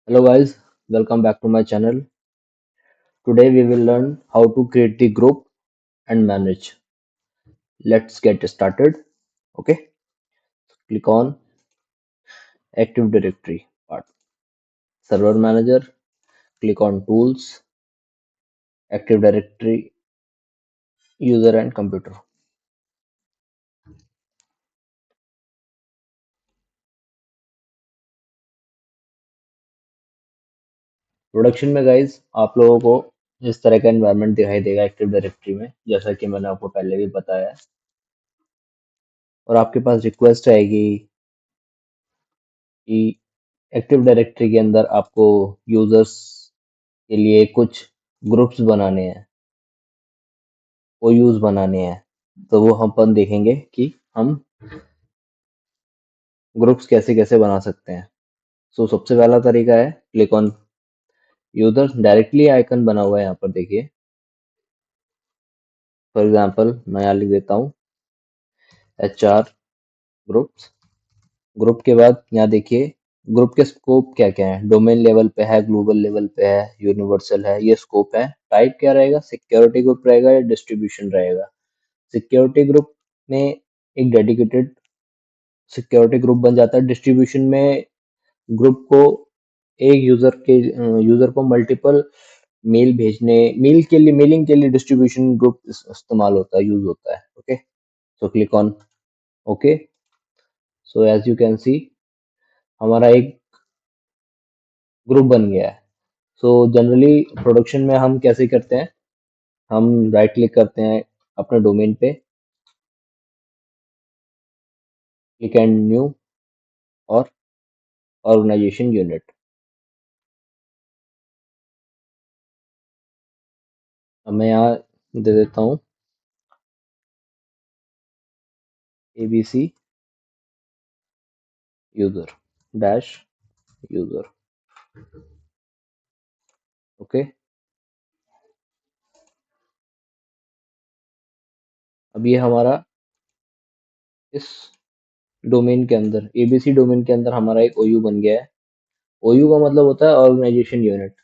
Hello guys, welcome back to my channel. Today we will learn how to create the group and manage. Let's get started. Okay, click on Active Directory part. Server Manager, click on Tools, Active Directory, User and Computer. Production में guys आप लोगों को इस तरह का environment दिखाई देगा active directory में, जैसा कि मैंने आपको पहले भी बताया है। और आपके पास रिक्वेस्ट आएगी कि एक्टिव डायरेक्टरी के अंदर आपको यूजर्स के लिए कुछ ग्रुप्स बनाने हैं, ओयूज बनाने हैं। तो वो हम अपन देखेंगे कि हम ग्रुप्स कैसे कैसे बना सकते हैं। सबसे पहला तरीका है click on user, directly icon बना हुआ है यहाँ पर देखिए। फॉर एग्जांपल मैं यहाँ लिख देता हूँ HR ग्रुप्स। ग्रुप के बाद यहाँ देखिए ग्रुप के स्कोप क्या क्या है, डोमेन लेवल पे है, ग्लोबल लेवल पे है, यूनिवर्सल है, ये स्कोप है। टाइप क्या रहेगा, सिक्योरिटी ग्रुप रहेगा या डिस्ट्रीब्यूशन रहेगा। सिक्योरिटी ग्रुप में एक डेडिकेटेड सिक्योरिटी ग्रुप बन जाता है। डिस्ट्रीब्यूशन में ग्रुप को एक यूजर को मल्टीपल मेल के लिए, मेलिंग के लिए डिस्ट्रीब्यूशन ग्रुप इस्तेमाल होता है, यूज होता है। Okay, so click on okay. So as you can see हमारा एक ग्रुप बन गया है। सो जनरली प्रोडक्शन में हम कैसे करते हैं, हम राइट क्लिक करते हैं अपने डोमेन पे, क्लिक एंड न्यू और ऑर्गेनाइजेशन यूनिट। अब मैं यहाँ दे देता हूँ ABC user dash user. Okay, अब ये हमारा इस डोमेन के अंदर, ABC डोमेन के अंदर हमारा एक OU बन गया है। OU का मतलब होता है ऑर्गेनाइजेशन यूनिट।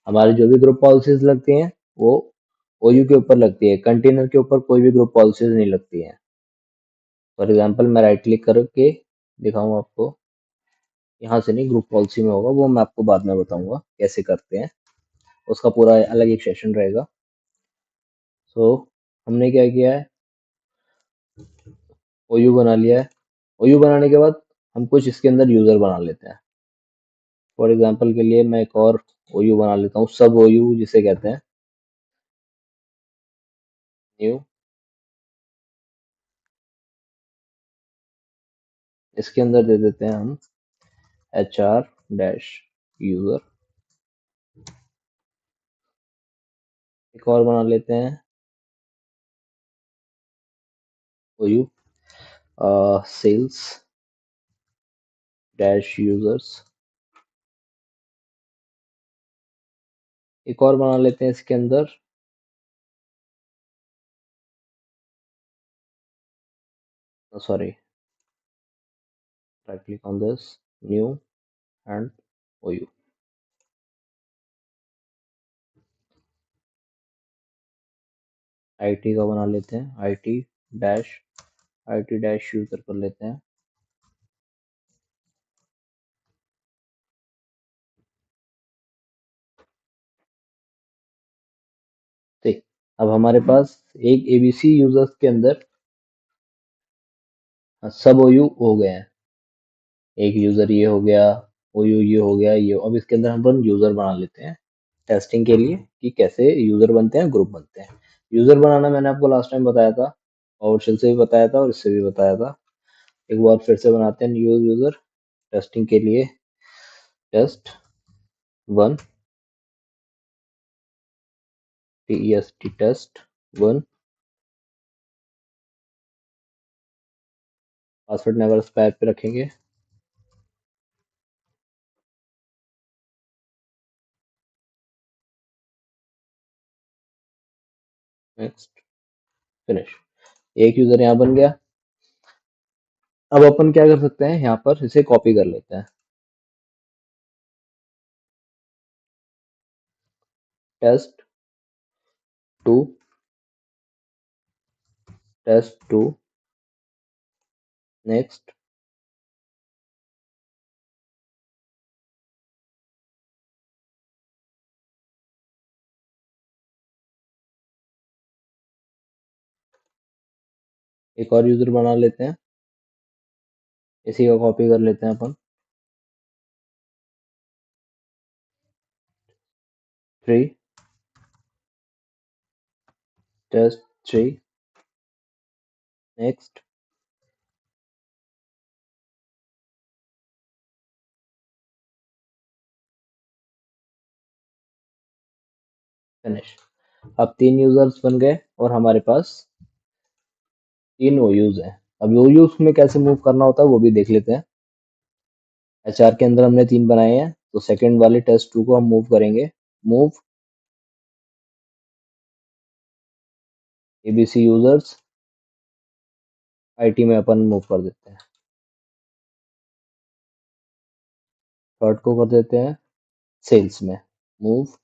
हमारे जो भी ग्रुप पॉलिसीज लगती हैं वो OU के ऊपर लगती है, कंटेनर के ऊपर कोई भी ग्रुप पॉलिसीज नहीं लगती हैं। फॉर एग्जांपल मैं राइट क्लिक करके दिखाऊं आपको, यहाँ से नहीं, ग्रुप पॉलिसी में होगा, वो मैं आपको बाद में बताऊंगा कैसे करते हैं, उसका पूरा अलग एक सेशन रहेगा। सो हमने क्या किया है, OU बना लिया है। OU बनाने के बाद हम कुछ इसके अंदर यूजर बना लेते हैं। फॉर एग्जांपल के लिए मैं एक और OU बना लेता हूँ, सब OU जिसे कहते हैं, न्यू। इसके अंदर दे देते हैं हम HR डैश यूजर। एक और बना लेते हैं OU सेल्स डैश यूजर्स। एक और बना लेते हैं इसके अंदर, sorry, right click on this, new and OU। IT का बना लेते हैं, IT डैश यूजर कर लेते हैं। ठीक, अब हमारे पास एक ABC यूजर्स के अंदर सब OU हो गए हैं। एक यूजर ये हो गया, OU ये हो गया, ये। अब इसके अंदर हम यूजर बना लेते हैं टेस्टिंग के लिए कि कैसे यूजर बनते हैं, ग्रुप बनते हैं। यूजर बनाना मैंने आपको लास्ट टाइम बताया था, और शेल से भी बताया था और इससे भी बताया था। एक बार फिर से बनाते हैं न्यू यूजर टेस्टिंग के लिए, test 1, test 1। Password never spare पे रखेंगे। Next, finish. एक यूजर यहाँ बन गया। अब अपन क्या कर सकते हैं, यहाँ पर इसे कॉपी कर लेते हैं। टेस्ट 2, टेस्ट 2, नेक्स्ट, एक और यूजर बना लेते हैं, इसी का कॉपी कर लेते हैं अपन। 3, टेस्ट 3, नेक्स्ट, फिनिश। अब 3 यूजर्स बन गए और हमारे पास 3 ओयूज हैं। अब ओयूज में कैसे मूव करना होता है वो भी देख लेते हैं। एचआर के अंदर हमने 3 बनाए हैं, तो सेकंड वाले टेस्ट 2 को हम मूव करेंगे। मूव एबीसी यूजर्स, आईटी में अपन मूव कर देते हैं। थर्ड को कर देते हैं सेल्स में। Move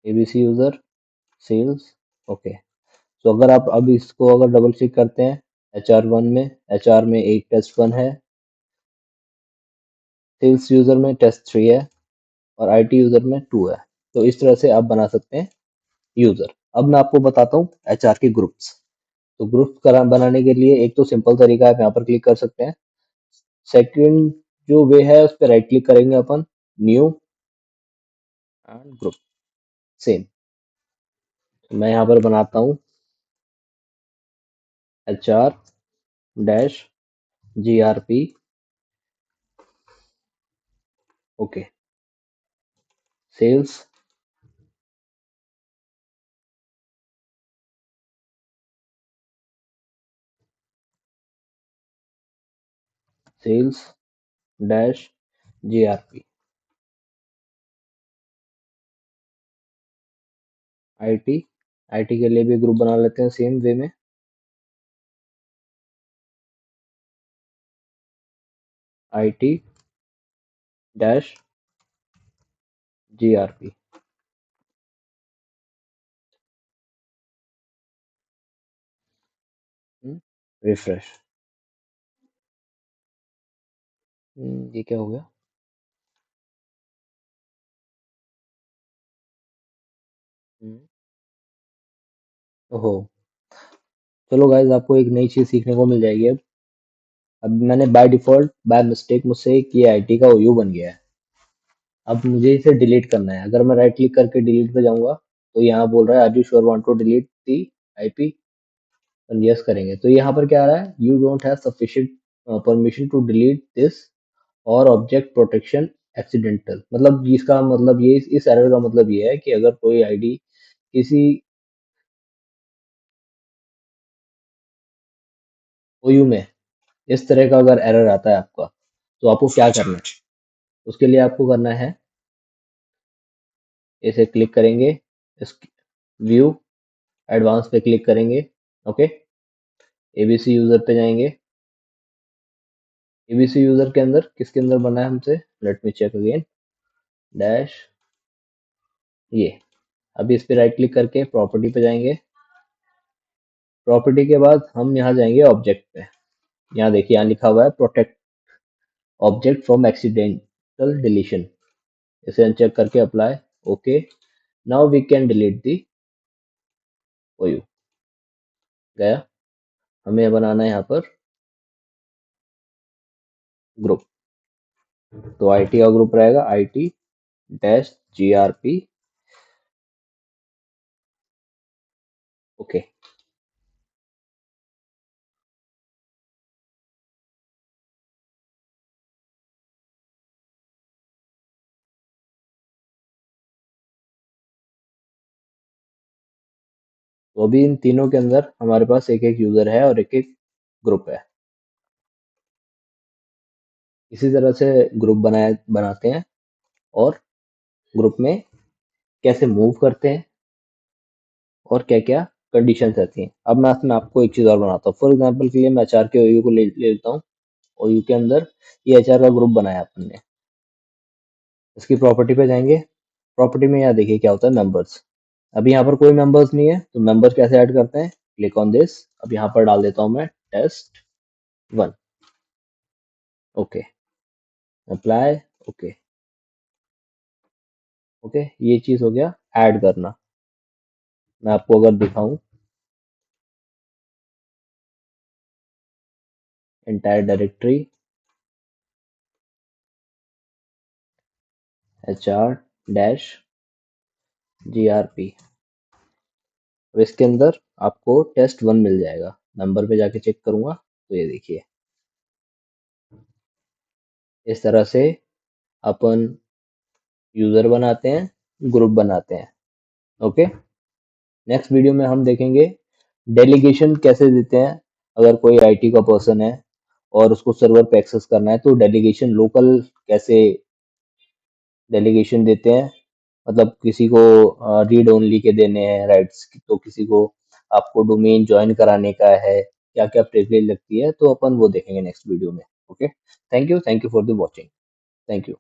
ABC user, sales, okay. तो अगर आप अब इसको अगर डबल क्लिक करते हैं एचआर 1 में, एचआर में एक टेस्ट 1 है, सेल्स यूजर में टेस्ट 3 है और आईटी यूजर में 2 है। तो इस तरह से आप बना सकते हैं यूजर। अब मैं आपको बताता हूँ एचआर के ग्रुप्स। तो ग्रुप बनाने के लिए एक तो सिंपल तरीका है, आप यहाँ पर क्लिक कर सकते हैं। सेकंड जो वे है उस पर राइट क्लिक करेंगे अपन, न्यू एंड ग्रुप, सेम। मैं यहाँ पर बनाता हूँ HR dash GRP, okay. Sales, sales dash GRP, IT, IT के लिए भी ग्रुप बना लेते हैं सेम वे में, IT डैश GRP, रिफ्रेश। ये क्या हो गया? हम्म, ओहो। चलो गाइज, आपको एक नई चीज सीखने को मिल जाएगी। अब मैंने बाय डिफॉल्ट बाय मिस्टेक मुझसे ये आईटी का ओयू बन गया है। अब मुझे इसे डिलीट करना है। अगर मैं राइट क्लिक करके डिलीट पे जाऊंगा तो यहाँ बोल रहा है are you sure want to delete the IP, yes करेंगे तो यहाँ पर क्या आ रहा है, you don't have sufficient permission to delete this और ऑब्जेक्ट प्रोटेक्शन एक्सीडेंटल। मतलब इसका मतलब ये, इस एरर का मतलब ये है कि अगर कोई आईडी किसी ओयू में इस तरह का अगर एरर आता है आपका, तो आपको क्या करना है? उसके लिए आपको करना है, इसे क्लिक करेंगे, इस व्यू एडवांस पे क्लिक करेंगे, ओके। एबीसी यूजर पे जाएंगे। एबीसी यूजर के अंदर किसके अंदर बना है हमसे, let me check again, dash ये। अभी इस पे राइट क्लिक करके प्रॉपर्टी पे जाएंगे। प्रॉपर्टी के बाद हम यहाँ जाएंगे ऑब्जेक्ट पे। यहाँ देखिए, यहाँ लिखा हुआ है protect object from accidental deletion. इसे अनचेक करके apply, okay. Now we can delete the OU. गया। हमें बनाना है यहाँ पर ग्रुप। तो आईटी का ग्रुप रहेगा IT डैश GRP, ओके। तो अभी इन तीनों के अंदर हमारे पास एक एक यूजर है और एक एक ग्रुप है। इसी तरह से ग्रुप बनाते हैं और ग्रुप में कैसे मूव करते हैं और क्या क्या कंडीशन रहती हैं। अब मैं इसमें आपको एक चीज और बनाता हूँ। फॉर एग्जाम्पल के लिए मैं एचआर के ओयू को ले लेता हूँ। ओयू के अंदर ये एचआर का ग्रुप बनाया अपन ने। इसकी प्रॉपर्टी पे जाएंगे, प्रॉपर्टी में यहाँ देखिए क्या होता है, मेंबर्स। अभी यहाँ पर कोई मेंबर्स नहीं है, तो मेंबर कैसे ऐड करते हैं, क्लिक ऑन दिस। अब यहाँ पर डाल देता हूँ मैं test1। Okay, apply. Okay, okay, ये चीज हो गया ऐड करना। मैं आपको अगर दिखाऊं एंटायर डायरेक्टरी HR-GRP, अब इसके अंदर आपको test1 मिल जाएगा। नंबर पे जाके चेक करूंगा तो ये देखिए, इस तरह से अपन यूजर बनाते हैं, ग्रुप बनाते हैं। ओके, नेक्स्ट वीडियो में हम देखेंगे डेलीगेशन कैसे देते हैं। अगर कोई आईटी का पर्सन है और उसको सर्वर पे एक्सेस करना है, तो डेलीगेशन लोकल कैसे डेलीगेशन देते हैं, मतलब किसी को रीड ओनली के देने हैं राइट्स, तो किसी को आपको डोमेन ज्वाइन कराने का है, क्या क्या प्रिविलेज लगती है, तो अपन वो देखेंगे नेक्स्ट वीडियो में। Okay, thank you for the watching. Thank you.